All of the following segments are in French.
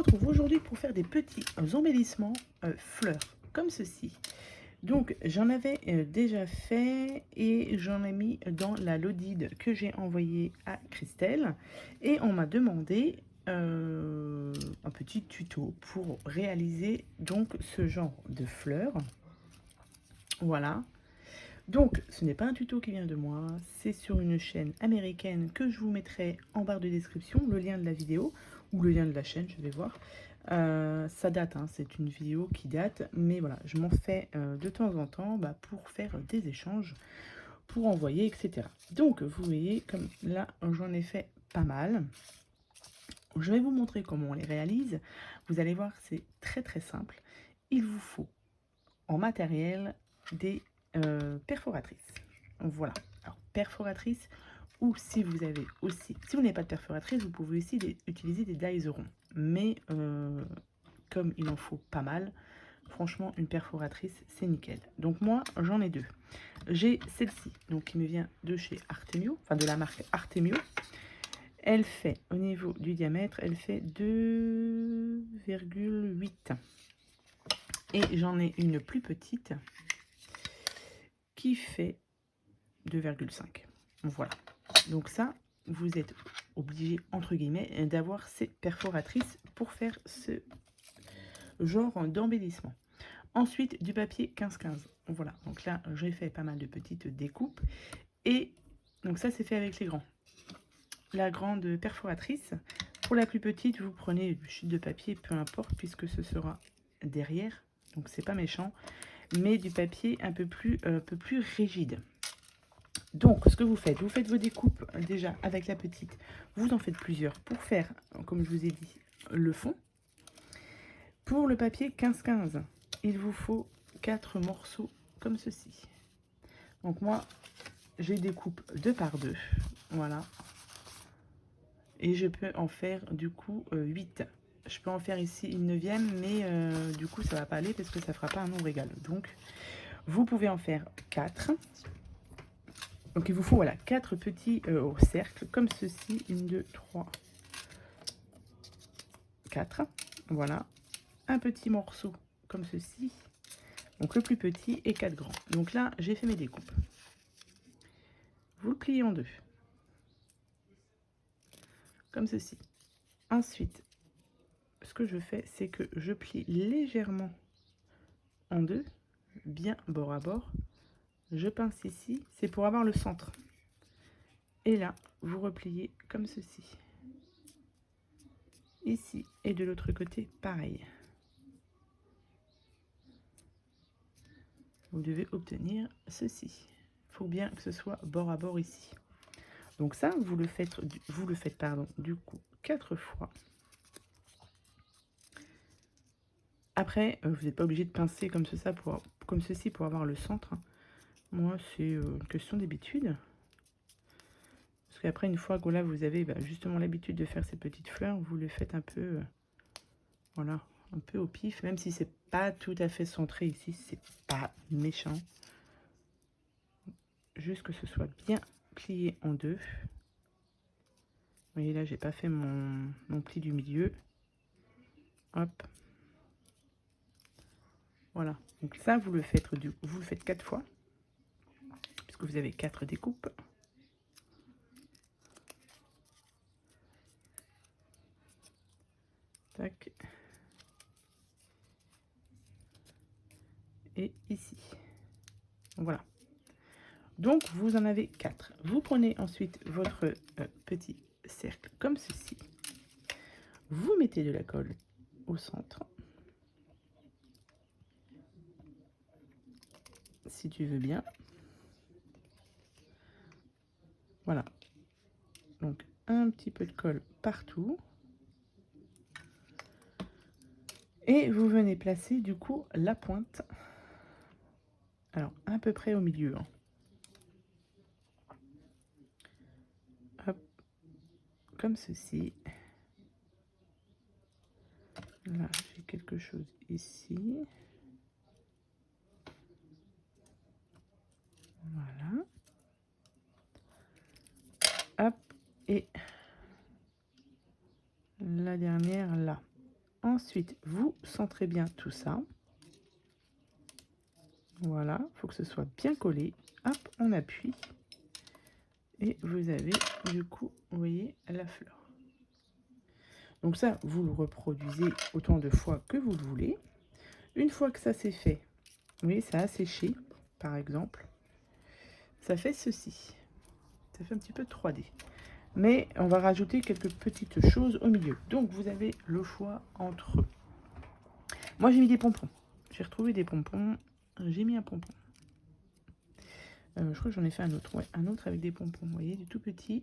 retrouve aujourd'hui pour faire des petits embellissements fleurs, comme ceci. Donc j'en avais déjà fait et j'en ai mis dans la Lodide que j'ai envoyée à Christelle. Et on m'a demandé un petit tuto pour réaliser donc ce genre de fleurs. Voilà. Donc, ce n'est pas un tuto qui vient de moi, c'est sur une chaîne américaine que je vous mettrai en barre de description, le lien de la vidéo, ou le lien de la chaîne, je vais voir. Ça date, hein, c'est une vidéo qui date, mais voilà, je m'en fais de temps en temps pour faire des échanges, pour envoyer, etc. Donc, vous voyez, comme là, j'en ai fait pas mal. Je vais vous montrer comment on les réalise. Vous allez voir, c'est très très simple. Il vous faut en matériel des perforatrices. Voilà. Alors, perforatrices, ou si vous avez aussi, si vous n'avez pas de perforatrice, vous pouvez aussi utiliser des dies ronds. Mais comme il en faut pas mal, franchement, une perforatrice, c'est nickel. Donc moi, j'en ai deux. J'ai celle-ci, donc qui me vient de chez Artemio, enfin de la marque Artemio. Elle fait, au niveau du diamètre, elle fait 2,8. Et j'en ai une plus petite qui fait 2,5. Voilà. Donc ça, vous êtes obligé, entre guillemets, d'avoir ces perforatrices pour faire ce genre d'embellissement. Ensuite, du papier 15-15. Voilà. Donc là, j'ai fait pas mal de petites découpes. Et donc ça, c'est fait avec les grands. La grande perforatrice. Pour la plus petite, vous prenez du sheet de papier, peu importe, puisque ce sera derrière. Donc c'est pas méchant. Mais du papier un peu plus rigide. Donc, ce que vous faites vos découpes déjà avec la petite. Vous en faites plusieurs pour faire, comme je vous ai dit, le fond. Pour le papier 15-15, il vous faut 4 morceaux comme ceci. Donc moi, j'ai découpe 2 par 2. Voilà. Et je peux en faire du coup 8. Je peux en faire ici une 9e, mais du coup, ça va pas aller parce que ça ne fera pas un nombre égal. Donc, vous pouvez en faire 4. Donc il vous faut voilà 4 petits cercles comme ceci, 1, 2, 3, 4. Voilà, un petit morceau comme ceci, donc le plus petit et 4 grands. Donc là j'ai fait mes découpes. Vous le pliez en deux, comme ceci. Ensuite, ce que je fais, c'est que je plie légèrement en deux, bien bord à bord. Je pince ici, c'est pour avoir le centre. Et là, vous repliez comme ceci. Ici et de l'autre côté, pareil. Vous devez obtenir ceci. Il faut bien que ce soit bord à bord ici. Donc ça, vous le faites du coup 4 fois. Après, vous n'êtes pas obligé de pincer comme ceci pour avoir le centre. Moi, c'est une question d'habitude. Parce qu'après, une fois que là, vous avez justement l'habitude de faire ces petites fleurs, vous le faites un peu, voilà, un peu au pif. Même si c'est pas tout à fait centré ici, c'est pas méchant. Juste que ce soit bien plié en deux. Vous voyez là, j'ai pas fait mon pli du milieu. Hop. Voilà. Donc ça, vous le faites 4 fois. Puisque vous avez 4 découpes. Tac. Et ici. Voilà. Donc, vous en avez 4. Vous prenez ensuite votre petit cercle comme ceci. Vous mettez de la colle au centre. Si tu veux bien. Voilà. Donc, un petit peu de colle partout. Et vous venez placer du coup la pointe. Alors, à peu près au milieu. Hein. Hop. Comme ceci. Là, j'ai quelque chose ici. Voilà. Hop. Et la dernière là. Ensuite, vous centrez bien tout ça. Voilà, il faut que ce soit bien collé. Hop, on appuie. Et vous avez, du coup, vous voyez, la fleur. Donc ça, vous le reproduisez autant de fois que vous le voulez. Une fois que ça c'est fait, vous voyez, ça a séché, par exemple. Ça fait ceci. Ça fait un petit peu 3D. Mais on va rajouter quelques petites choses au milieu. Donc vous avez le choix entre... Moi j'ai mis des pompons. J'ai retrouvé des pompons. J'ai mis un pompon. Je crois que j'en ai fait un autre. Ouais, un autre avec des pompons. Vous voyez, du tout petit.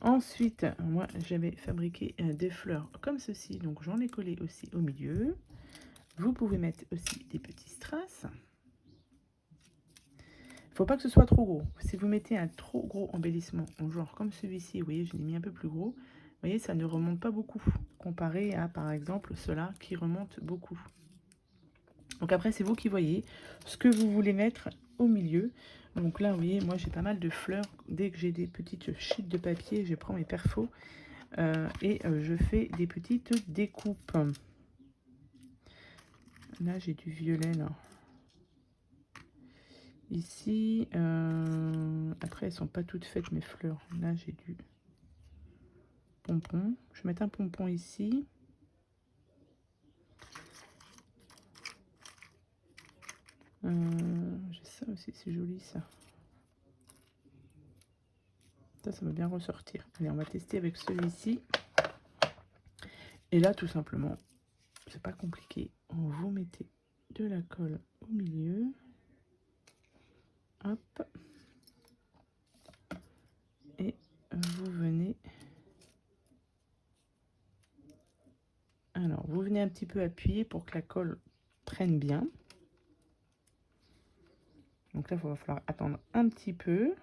Ensuite, moi j'avais fabriqué des fleurs comme ceci. Donc j'en ai collé aussi au milieu. Vous pouvez mettre aussi des petits strass. Faut pas que ce soit trop gros. Si vous mettez un trop gros embellissement, genre comme celui-ci, vous voyez, je l'ai mis un peu plus gros. Vous voyez, ça ne remonte pas beaucoup, comparé à, par exemple, ceux-là qui remontent beaucoup. Donc après, c'est vous qui voyez ce que vous voulez mettre au milieu. Donc là, vous voyez, moi, j'ai pas mal de fleurs. Dès que j'ai des petites sheets de papier, je prends mes perfos et je fais des petites découpes. Là, j'ai du violet, là. Ici, après elles sont pas toutes faites mes fleurs. Là j'ai du pompon. Je vais mettre un pompon ici. J'ai ça aussi, c'est joli ça. Ça va bien ressortir. Allez, on va tester avec celui-ci. Et là tout simplement, c'est pas compliqué. Vous mettez de la colle au milieu. Hop. Et vous venez... Alors, vous venez un petit peu appuyer pour que la colle prenne bien. Donc là, il va falloir attendre un petit peu.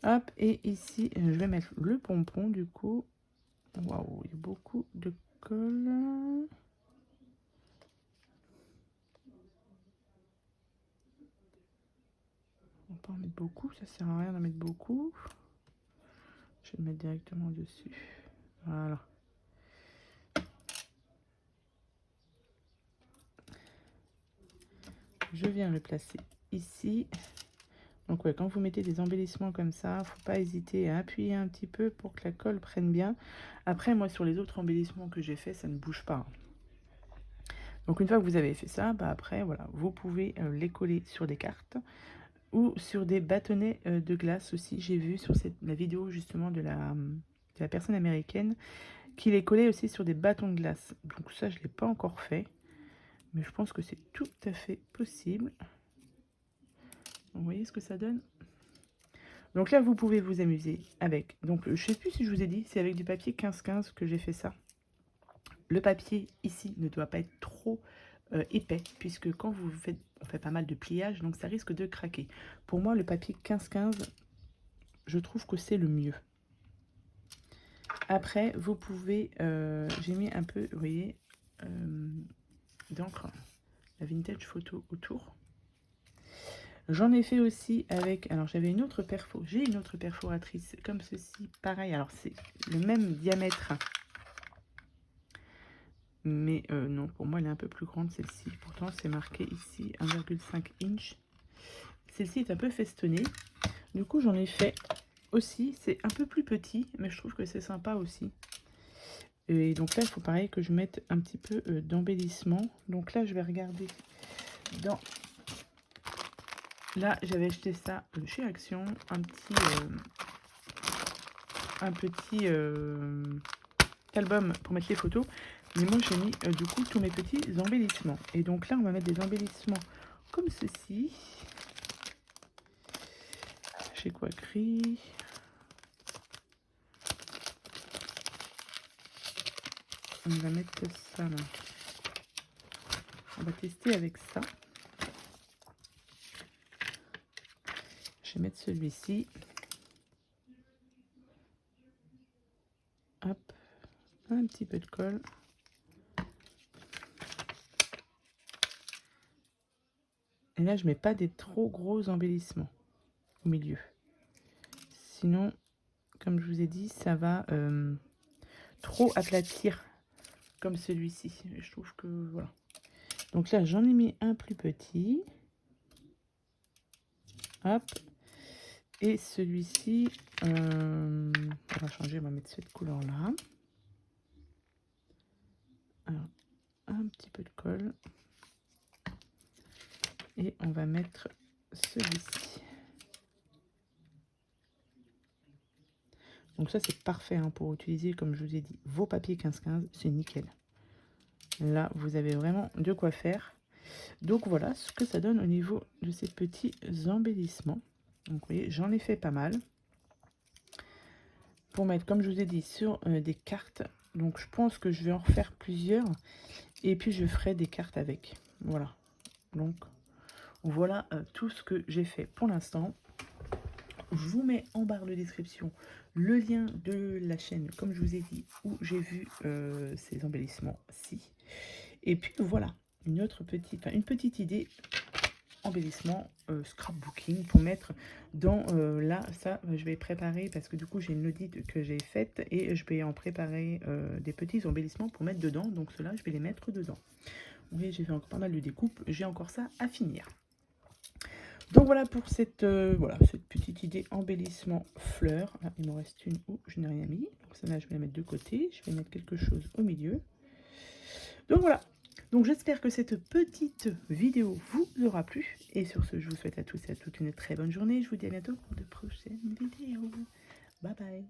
Hop, et ici, je vais mettre le pompon du coup. Waouh, il y a beaucoup de colle. On peut en mettre beaucoup, ça sert à rien d'en mettre beaucoup. Je vais le mettre directement dessus. Voilà. Je viens le placer ici. Donc ouais, quand vous mettez des embellissements comme ça, faut pas hésiter à appuyer un petit peu pour que la colle prenne bien. Après, moi, sur les autres embellissements que j'ai fait, ça ne bouge pas. Donc une fois que vous avez fait ça, bah après, voilà, vous pouvez les coller sur des cartes ou sur des bâtonnets de glace aussi. J'ai vu sur la vidéo justement de la personne américaine qui les collait aussi sur des bâtons de glace. Donc ça, je ne l'ai pas encore fait, mais je pense que c'est tout à fait possible. Vous voyez ce que ça donne? Donc là, vous pouvez vous amuser avec... Donc, je ne sais plus si je vous ai dit, c'est avec du papier 15-15 que j'ai fait ça. Le papier, ici, ne doit pas être trop épais, puisque quand vous faites... On fait pas mal de pliage, donc ça risque de craquer. Pour moi, le papier 15-15, je trouve que c'est le mieux. Après, vous pouvez... j'ai mis un peu, vous voyez, d'encre, la vintage photo autour. J'en ai fait aussi avec, alors j'avais une autre perfo, j'ai une autre perforatrice comme ceci, pareil, alors c'est le même diamètre, mais non, pour moi elle est un peu plus grande celle-ci, pourtant c'est marqué ici 1,5 inch. Celle-ci est un peu festonnée, du coup j'en ai fait aussi, c'est un peu plus petit, mais je trouve que c'est sympa aussi. Et donc là il faut pareil que je mette un petit peu d'embellissement, donc là je vais regarder dans... Là, j'avais acheté ça chez Action, un petit album pour mettre les photos. Mais moi, j'ai mis du coup tous mes petits embellissements. Et donc là, on va mettre des embellissements comme ceci. Chez Quacri. On va mettre ça là. On va tester avec ça. Je vais mettre celui-ci. Hop, un petit peu de colle. Et là, je mets pas des trop gros embellissements au milieu. Sinon, comme je vous ai dit, ça va trop aplatir comme celui-ci. Je trouve que voilà. Donc là, j'en ai mis un plus petit. Hop. Et celui-ci, on va changer, on va mettre cette couleur-là. Alors, un petit peu de colle. Et on va mettre celui-ci. Donc ça, c'est parfait hein, pour utiliser, comme je vous ai dit, vos papiers 15-15, c'est nickel. Là, vous avez vraiment de quoi faire. Donc voilà ce que ça donne au niveau de ces petits embellissements. Donc vous voyez, j'en ai fait pas mal. Pour mettre, comme je vous ai dit, sur des cartes. Donc je pense que je vais en refaire plusieurs. Et puis je ferai des cartes avec. Voilà. Donc voilà tout ce que j'ai fait pour l'instant. Je vous mets en barre de description le lien de la chaîne, comme je vous ai dit, où j'ai vu ces embellissements-ci. Et puis voilà, une petite idée embellissement scrapbooking pour mettre dans là, ça je vais préparer parce que du coup j'ai une audite que j'ai faite et je vais en préparer des petits embellissements pour mettre dedans. Donc ceux-là, je vais les mettre dedans. Vous voyez, j'ai fait encore pas mal de découpes, j'ai encore ça à finir. Donc voilà pour cette petite idée embellissement fleurs. Là, il me reste une où je n'ai rien mis. Donc celle-là, je vais la mettre de côté. Je vais mettre quelque chose au milieu. Donc voilà. Donc j'espère que cette petite vidéo vous aura plu. Et sur ce, je vous souhaite à tous et à toutes une très bonne journée. Je vous dis à bientôt pour de prochaines vidéos. Bye bye.